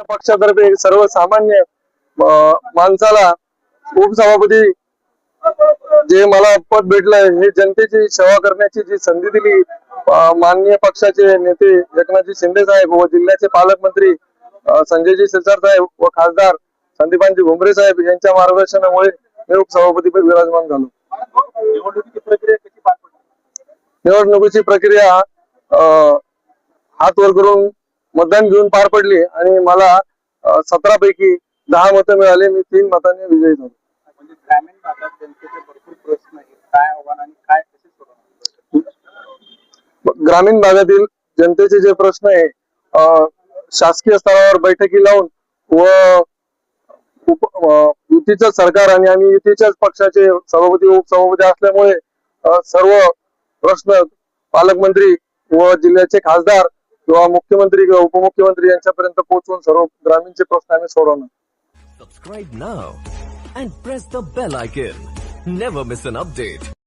पक्षातर्फे सर्वसामान्य माणसाला उपसभापती जे मला पद भेटलं हे जनतेची सेवा करण्याची जी संधी दिली माननीय पक्षाचे नेते एकनाथजी शिंदे साहेब व जिल्ह्याचे पालकमंत्री संजयजी शिरसाट साहेब व खासदार संदीपानजी भुमरे साहेब यांच्या मार्गदर्शनामुळे मी उपसभापतीपदी विराजमान झालो. निवडणुकीची प्रक्रिया हात वर करून मतदान घेऊन पार पडली आणि मला 17 पैकी 10 मतं मिळाली. मी 3 मतांनी विजयी झालो. म्हणजे ग्रामीण भागात जनतेचे भरपूर प्रश्न आहेत, काय आव्हान आणि काय कसे सोडवणार? ग्रामीण भागातील जनतेचे जे प्रश्न आहे शासकीय स्तरावर बैठकी लावून व युतीचं सरकार आणि आम्ही युतीच्याच पक्षाचे सभापती उपसभापती असल्यामुळे सर्व प्रश्न पालकमंत्री व जिल्ह्याचे खासदार किंवा मुख्यमंत्री किंवा उपमुख्यमंत्री यांच्यापर्यंत पोहोचवून सर्व ग्रामीणचे प्रश्न आम्ही सोडवणार. Subscribe now and press the bell icon. Never miss an update.